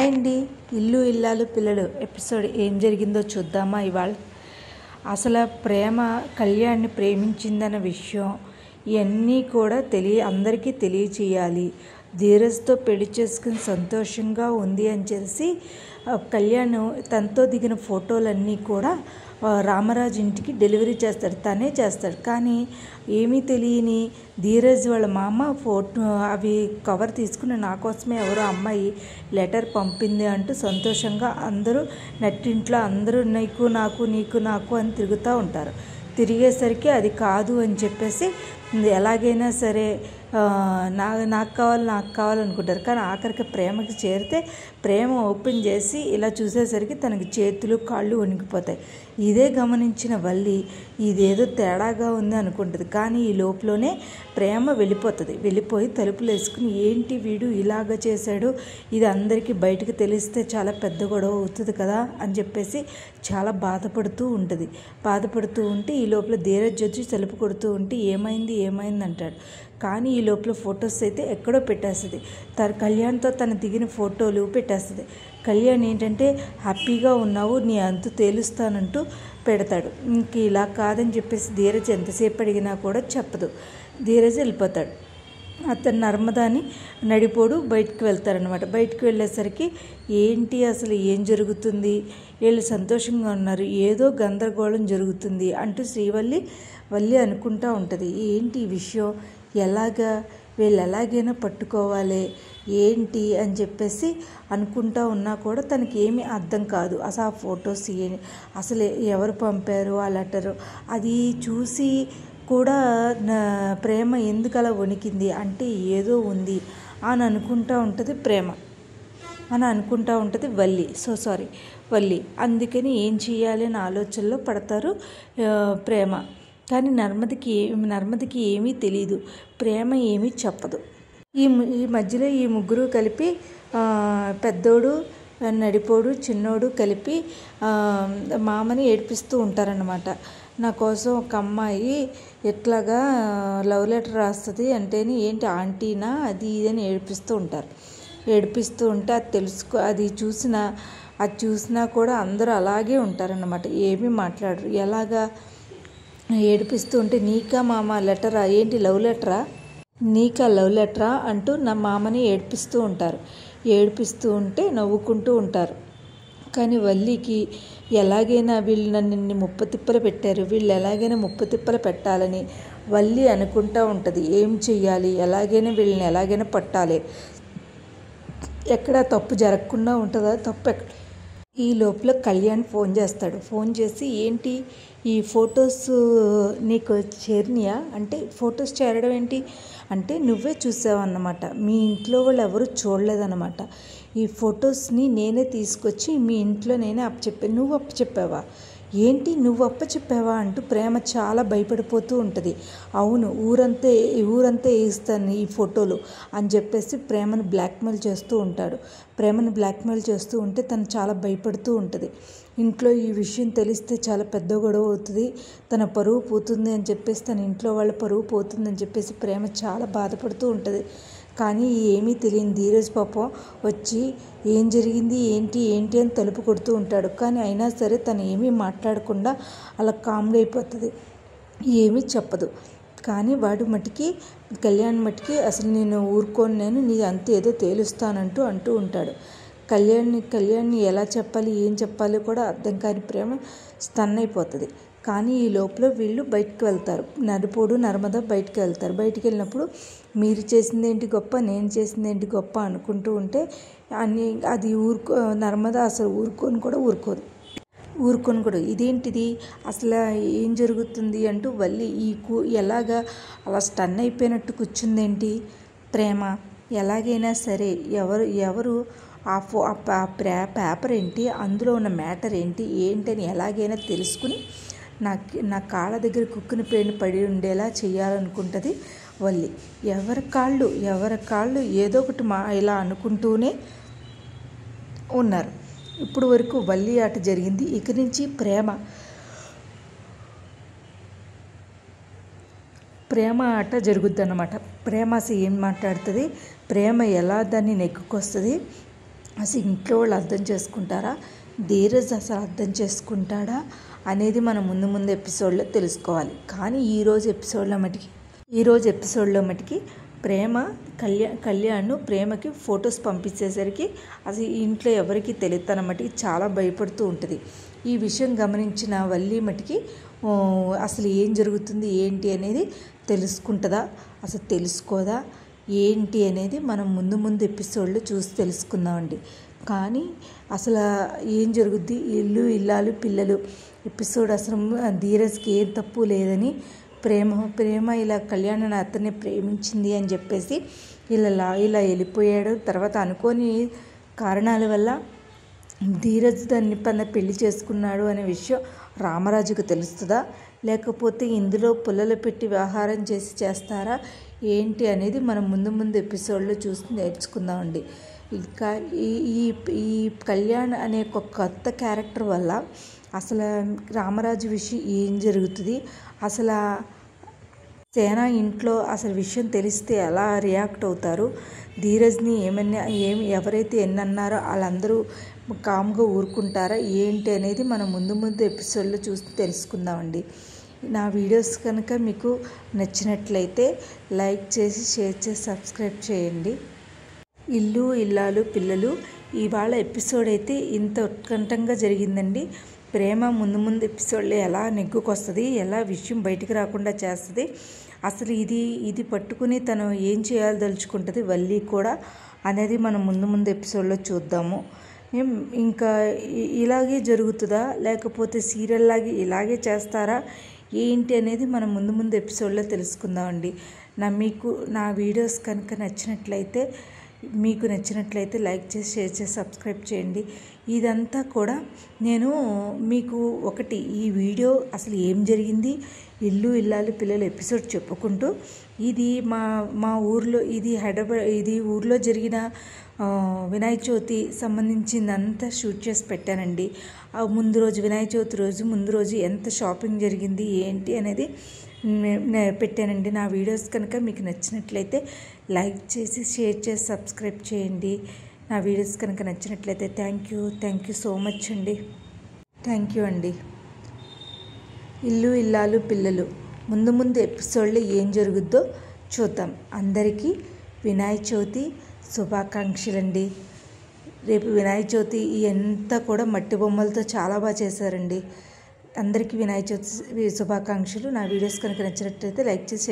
Hi అండి. ఇల్లు ఇల్లాలు పిల్లలు ఎపిసోడ్ ఏం జరిగిందో చూద్దామా ఇవాళ. అసలు ప్రేమ కళ్యాణ్ని ప్రేమించిందన్న విషయం ఇవన్నీ కూడా అందరికీ తెలియచేయాలి. ధీరజ్తో పెళ్లి చేసుకుని సంతోషంగా ఉంది అని చేసి కళ్యాణ్ తనతో దిగిన ఫోటోలన్నీ కూడా రామరాజు ఇంటికి డెలివరీ చేస్తాడు, తనే చేస్తాడు. కానీ ఏమీ తెలియని ధీరజ్ వాళ్ళ మామ అవి కవర్ తీసుకుని నా కోసమే ఎవరో అమ్మాయి లెటర్ పంపింది అంటూ సంతోషంగా అందరూ నట్టింట్లో అందరూ నీకు నాకు అని తిరుగుతూ ఉంటారు. తిరిగేసరికి అది కాదు అని చెప్పేసి ఎలాగైనా సరే నాకు కావాలనుకుంటారు. కానీ ఆఖరికి ప్రేమకి చేరితే ప్రేమ ఓపెన్ చేసి ఇలా చూసేసరికి తనకి చేతులు కాళ్ళు వణికిపోతాయి. ఇదే గమనించిన వల్లి ఇదేదో తేడాగా ఉంది అనుకుంటుంది. కానీ ఈ లోపలనే ప్రేమ వెళ్ళిపోయి తలుపులు వేసుకుని ఏంటి వీడు ఇలాగ చేశాడు, ఇది అందరికీ బయటకు తెలిస్తే చాలా పెద్ద గొడవ అవుతుంది కదా అని చెప్పేసి చాలా బాధపడుతూ ఉంటే ఈ లోపల ధీరజ్ వచ్చి తలుపు కొడుతూ ఉంటే ఏమైంది అంటాడు. కానీ ఈ లోపల ఫొటోస్ అయితే ఎక్కడో పెట్టేస్తుంది. కళ్యాణ్తో తను దిగిన ఫోటోలు పెట్టేస్తుంది. కళ్యాణ్ ఏంటంటే హ్యాపీగా ఉన్నావు, నీ అంతు తేలుస్తానంటూ పెడతాడు. ఇంక ఇలా కాదని చెప్పేసి ధీరజ్ ఎంతసేపు అడిగినా కూడా చెప్పదు. ధీరజ్ వెళ్ళిపోతాడు. అతను నర్మదాని నడిపోడు బయటికి వెళ్తారనమాట. బయటికి వెళ్ళేసరికి ఏంటి అసలు ఏం జరుగుతుంది, వీళ్ళు సంతోషంగా ఉన్నారు, ఏదో గందరగోళం జరుగుతుంది అంటూ శ్రీవల్లి అనుకుంటూ ఉంటుంది. ఏంటి ఈ విషయం, వీళ్ళు ఎలాగైనా పట్టుకోవాలి ఏంటి అని చెప్పేసి అనుకుంటూ ఉన్నా కూడా తనకి ఏమీ అర్థం కాదు. అసలు ఆ ఫొటోస్ అసలు ఎవరు పంపారు ఆ లెటరు అది చూసి కూడా ప్రేమ ఎందుకు అలా వణికింది అంటే ఏదో ఉంది అని అనుకుంటూ ఉంటుంది వల్లి. అందుకని ఏం చేయాలి అని ఆలోచనలో పడతారు ప్రేమ. కానీ నర్మదికి ఏమీ తెలియదు, ప్రేమ ఏమీ చెప్పదు. ఈ మధ్యలో ఈ ముగ్గురు కలిపి పెద్దోడు నడిపోడు చిన్నోడు కలిపి మామని ఏడిపిస్తూ ఉంటారన్నమాట. నా కోసం ఒక అమ్మాయి ఎట్లాగా లవ్ లెటర్ రాస్తుంది అంటేనే ఏంటి ఆంటీనా అది ఇదని ఏడిపిస్తూ ఉంటే అది చూసినా కూడా అందరూ అలాగే ఉంటారన్నమాట, ఏమీ మాట్లాడరు. ఎలాగా ఏడిపిస్తూ ఉంటే నీకా మామ లెటరా, ఏంటి లవ్ లెటరా, నీకా లవ్ లెటరా అంటూ నా మామని ఏడిపిస్తూ ఉంటే నవ్వుకుంటూ ఉంటారు. కానీ వల్లికి ఎలాగైనా వీళ్ళు నన్ను ముప్పతిప్పలు పెట్టారు, వీళ్ళు ఎలాగైనా ముప్పతిప్పలు పెట్టాలని వల్లి అనుకుంటూ ఉంటుంది. ఏం చెయ్యాలి, వీళ్ళని ఎలాగైనా పట్టాలి, ఎక్కడా తప్పు జరగకుండా ఉంటుందా, తప్పు ఈ లోపల కళ్యాణ్ ఫోన్ చేసి ఏంటి ఈ ఫొటోస్ నీకు చేరినాయా అంటే ఫొటోస్ చేరడం ఏంటి అంటే నువ్వే చూసావన్నమాట, మీ ఇంట్లో వాళ్ళు ఎవరు చూడలేదన్నమాట. ఈ ఫొటోస్ని నేనే తీసుకొచ్చి మీ ఇంట్లో నేనే అప్పచెప్పాను, నువ్వు అప్పచెప్పావా ఏంటి, నువ్వు అప్పచెప్పావా అంటూ ప్రేమ చాలా భయపడిపోతూ ఉంటుంది. అవును, ఊరంతా వేయిస్తాను ఈ ఫోటోలు అని చెప్పేసి ప్రేమను బ్లాక్మెయిల్ చేస్తూ ఉంటే తను చాలా భయపడుతూ ఉంటుంది. ఇంట్లో ఈ విషయం తెలిస్తే చాలా పెద్ద గొడవ అవుతుంది, తన పరువు పోతుంది అని చెప్పేసి తన ఇంట్లో వాళ్ళ పరువు పోతుందని చెప్పేసి ప్రేమ చాలా బాధపడుతూ ఉంటుంది. కానీ ఏమీ తెలియని ధీరజ్ పాపం వచ్చి ఏం జరిగింది ఏంటి అని తలుపు కొడుతూ ఉంటాడు. కానీ అయినా సరే తను ఏమీ మాట్లాడకుండా అలా కామ్గా అయిపోతుంది, ఏమీ చెప్పదు. కానీ కళ్యాణ్ మట్టికి అసలు నేను ఊరుకోను, నీ అంత ఏదో తేలుస్తానంటూ ఉంటాడు. కళ్యాణ్ని ఎలా చెప్పాలి ఏం చెప్పాలో కూడా అర్థం కాని ప్రేమ స్టన్ అయిపోతుంది. కానీ ఈ లోపల వీళ్ళు బయటకు వెళ్తారు, నడిపోడు నర్మద బయటకు వెళ్తారు. బయటికి వెళ్ళినప్పుడు మీరు చేసింది ఏంటి గొప్ప, నేను చేసింది ఏంటి గొప్ప అనుకుంటూ ఉంటే అది నర్మద అసలు ఊరుకొని కూడా ఇదేంటిది అసలు ఏం జరుగుతుంది అంటూ వల్లి ఎలాగా అలా స్టన్ అయిపోయినట్టు కూర్చుందేంటి ప్రేమ. ఎలాగైనా సరే ఎవరు ఆ పేపర్ ఏంటి, అందులో ఉన్న మ్యాటర్ ఏంటని ఎలాగైనా తెలుసుకుని నా కాళ్ళ దగ్గర కుక్కుని పేను పడి ఉండేలా చేయాలనుకుంటుంది వల్లి. ఎవరి కాళ్ళు ఏదో ఒకటి ఇలా అనుకుంటూనే ఉన్నారు. ఇప్పుడు వరకు వల్లి ఆట జరిగింది, ఇక నుంచి ప్రేమ ఆట జరుగుద్ది అన్నమాట. ప్రేమ ఏం మాట్లాడుతుంది, ప్రేమ ఎలా దాన్ని నెక్కుకొస్తుంది, అసలు ఇంట్లో వాళ్ళు అర్థం చేసుకుంటారా, ధీరజ్ అసలు అర్థం చేసుకుంటాడా అనేది మనం ముందు ముందు ఎపిసోడ్లో తెలుసుకోవాలి. కానీ ఈరోజు ఎపిసోడ్లో మటుకి ప్రేమ కళ్యాణ్ ప్రేమకి ఫొటోస్ పంపించేసరికి అసలు ఇంట్లో ఎవరికి తెలియదు. తన మటుకి చాలా భయపడుతూ ఉంటుంది. ఈ విషయం గమనించిన వల్లి మటుకి అసలు ఏం జరుగుతుంది ఏంటి అనేది తెలుసుకుంటుందా, అసలు తెలుసుకోదా ఏంటి అనేది మనం ముందు ముందు ఎపిసోడ్లో చూసి తెలుసుకుందామండి. కానీ అసలు ఏం జరుగుద్ది, ఇల్లు ఇల్లాలు పిల్లలు ఎపిసోడ్ అసలు ధీరజ్కి ఏం తప్పు లేదని ప్రేమ ఇలా కళ్యాణ్ అతన్ని ప్రేమించింది అని చెప్పేసి ఇలా వెళ్ళిపోయాడు. తర్వాత అనుకోని కారణాల వల్ల ధీరజ్ దాన్ని పెళ్లి చేసుకున్నాడు అనే విషయం రామరాజుకు తెలుస్తుందా, లేకపోతే ఇందులో పుల్లలు పెట్టి వ్యవహారం చేస్తారా ఏంటి అనేది మనం ముందు ఎపిసోడ్లో చూసి నేర్చుకుందామండి. ఇంకా ఈ కళ్యాణ్ అనే ఒక కొత్త క్యారెక్టర్ వల్ల అసలు రామరాజు విషయం ఏం జరుగుతుంది, అసలు సేన ఇంట్లో అసలు విషయం తెలిస్తే ఎలా రియాక్ట్ అవుతారు, ధీరజ్ని ఎవరైతే ఎన్నన్నారో వాళ్ళందరూ కామ్గా ఊరుకుంటారా ఏంటి అనేది మనం ముందు ఎపిసోడ్లో చూసి తెలుసుకుందామండి. నా వీడియోస్ కనుక మీకు నచ్చినట్లయితే లైక్ చేసి షేర్ చేసి సబ్స్క్రైబ్ చేయండి. ఇల్లు ఇల్లాలు పిల్లలు ఇవాళ ఎపిసోడ్ అయితే ఇంత ఉత్కంఠంగా జరిగిందండి. ప్రేమ ముందు ఎపిసోడ్లో ఎలా నెగ్గుకొస్తుంది, ఎలా విషయం బయటికి రాకుండా చేస్తుంది, అసలు ఇది పట్టుకుని తను ఏం చేయాలదలుచుకుంటుంది వల్లి కూడా అనేది మనం ముందు ఎపిసోడ్లో చూద్దాము. ఇంకా ఇలాగే జరుగుతుందా, లేకపోతే సీరియల్ లాగే ఇలాగే చేస్తారా ఏంటి అనేది మనం ముందు ఎపిసోడ్లో తెలుసుకుందామండి. మీకు నా వీడియోస్ కనుక నచ్చినట్లయితే లైక్ చేసి షేర్ చేసి సబ్స్క్రైబ్ చేయండి. ఇదంతా కూడా నేను మీకు ఈ వీడియో అసలు ఏం జరిగింది, ఇల్లు ఇల్లాలు పిల్లలు ఎపిసోడ్ చెప్పుకుంటూ ఇది మా ఊర్లో ఇది ఊర్లో జరిగిన వినాయక చవితి సంబంధించిందంతా షూట్ చేసి పెట్టానండి. ముందు రోజు వినాయక చవితి రోజు ఎంత షాపింగ్ జరిగింది ఏంటి అనేది పెట్టానండి. నా వీడియోస్ కనుక మీకు నచ్చినట్లయితే లైక్ చేసి షేర్ చేసి సబ్స్క్రైబ్ చేయండి. నా వీడియోస్ కనుక నచ్చినట్లయితే థ్యాంక్ యూ సో మచ్ అండి. థ్యాంక్ యూ అండి. ఇల్లు ఇల్లాలు పిల్లలు ముందు ఎపిసోడ్లో ఏం జరుగుద్దో చూద్దాం. అందరికీ వినాయక చవితి శుభాకాంక్షలండి. రేపు వినాయక చవితి ఎంత కూడా మట్టి బొమ్మలతో చాలా బాగా చేశారండి. అందరికీ వినాయక చవితి శుభాకాంక్షలు. నా వీడియోస్ కనుక నచ్చినట్లయితే లైక్ చేసి